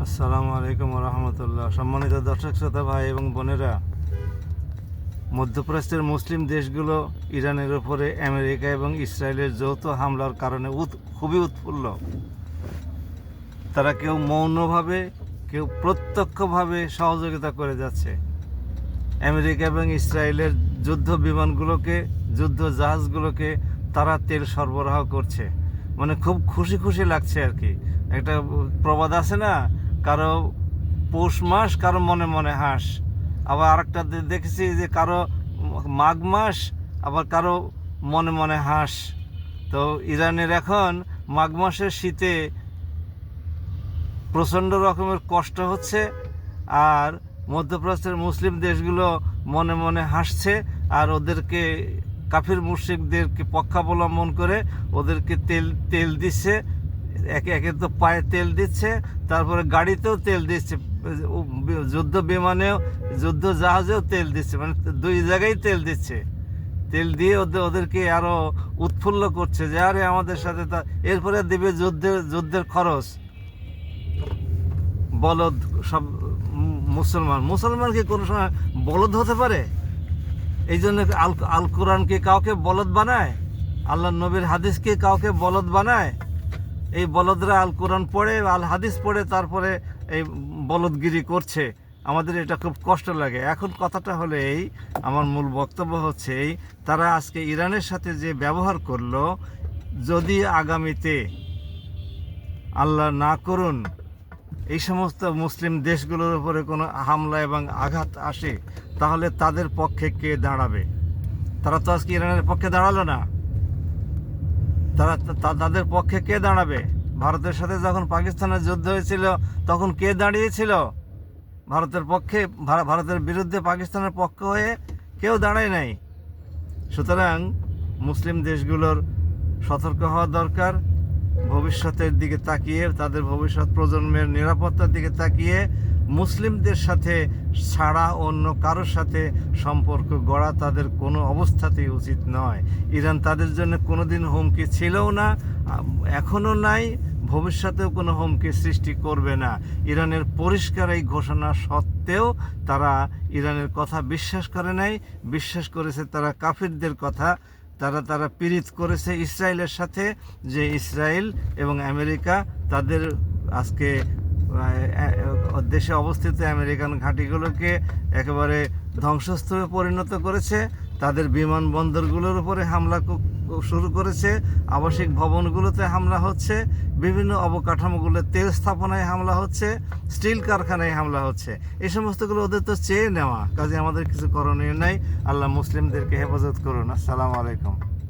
আসসালামু আলাইকুম রহমতুল্লাহ। সম্মানিত দর্শক শ্রোতা ভাই এবং বোনেরা, মধ্যপ্রাচ্যের মুসলিম দেশগুলো ইরানের উপরে আমেরিকা এবং ইসরায়েলের যৌথ হামলার কারণে খুবই উৎফুল্ল। তারা কেউ মৌনভাবে, কেউ প্রত্যক্ষভাবে সহযোগিতা করে যাচ্ছে। আমেরিকা এবং ইসরায়েলের যুদ্ধ বিমানগুলোকে, যুদ্ধ জাহাজগুলোকে তারা তেল সরবরাহ করছে। মানে খুব খুশি খুশি লাগছে আর কি। একটা প্রবাদ আছে না, কারো পৌষ মাস, কারো মনে মনে হাঁস। আবার আরেকটা দেখেছি যে কারো মাঘ মাস, আবার কারো মনে মনে হাঁস। তো ইরানের এখন মাঘ মাসের শীতে প্রচণ্ড রকমের কষ্ট হচ্ছে, আর মধ্যপ্রাচ্যের মুসলিম দেশগুলো মনে মনে হাসছে, আর ওদেরকে কাফির মুশরিকদেরকে পক্ষাবলম্বন করে ওদেরকে তেল দিচ্ছে। একে একে তো পায়ে তেল দিচ্ছে, তারপরে গাড়িতেও তেল দিচ্ছে, যুদ্ধ বিমানেও, যুদ্ধ জাহাজেও তেল দিচ্ছে। মানে দুই জায়গায় তেল দিচ্ছে। তেল দিয়ে ওদেরকে আরও উৎফুল্ল করছে যে আরে আমাদের সাথে। তা এরপরে দেবে যুদ্ধের খরচ। বলদ সব মুসলমান কি কোনো সময় বলদ হতে পারে? এই জন্য আল কোরআনকে কাউকে বলদ বানায়? আল্লাহ নবীর হাদিসকে কাউকে বলদ বানায়? এই বলদরা আল কোরআন পড়ে, আল হাদিস পড়ে, তারপরে এই বলদগিরি করছে। আমাদের এটা খুব কষ্ট লাগে। এখন কথাটা হলো এই, আমার মূল বক্তব্য হচ্ছে এই, তারা আজকে ইরানের সাথে যে ব্যবহার করলো, যদি আগামীতে আল্লাহ না করুন এই সমস্ত মুসলিম দেশগুলোর উপরে কোনো হামলা এবং আঘাত আসে, তাহলে তাদের পক্ষে কে দাঁড়াবে? তারা তো আজকে ইরানের পক্ষে দাঁড়ালো না। তাদের পক্ষে কে দাঁড়াবে? ভারতের সাথে যখন পাকিস্তানের যুদ্ধ হয়েছিল তখন কে দাঁড়িয়েছিল ভারতের পক্ষে? ভারতের বিরুদ্ধে পাকিস্তানের পক্ষ হয়ে কেউ দাঁড়ায় নাই। সুতরাং মুসলিম দেশগুলোর সতর্ক হওয়া দরকার। ভবিষ্যতের দিকে তাকিয়ে, তাদের ভবিষ্যৎ প্রজন্মের নিরাপত্তার দিকে তাকিয়ে মুসলিমদের সাথে ছাড়া অন্য কারোর সাথে সম্পর্ক গড়া তাদের কোনো অবস্থাতেই উচিত নয়। ইরান তাদের জন্য কোনোদিন হুমকি ছিলও না, এখনও নাই, ভবিষ্যতেও কোনো হুমকি সৃষ্টি করবে না। ইরানের পরিষ্কার এই ঘোষণা সত্ত্বেও তারা ইরানের কথা বিশ্বাস করে নাই। বিশ্বাস করেছে তারা কাফিরদের কথা। তারা পীড়িত করেছে ইসরায়েলের সাথে, যে ইসরায়েল এবং আমেরিকা তাদের আজকে দেশে অবস্থিত আমেরিকান ঘাঁটিগুলোকে একেবারে ধ্বংসস্তূপে পরিণত করেছে। তাদের বিমানবন্দরগুলোর উপরে হামলা শুরু করেছে, আবাসিক ভবনগুলোতে হামলা হচ্ছে, বিভিন্ন অবকাঠামোগুলো, তেল স্থাপনায় হামলা হচ্ছে, স্টিল কারখানায় হামলা হচ্ছে। এই সমস্তগুলো ওদের তো চেয়ে নেওয়া, কাজে আমাদের কিছু করণীয় নাই। আল্লাহ মুসলিমদেরকে হেফাজত করুন। আসসালামু আলাইকুম।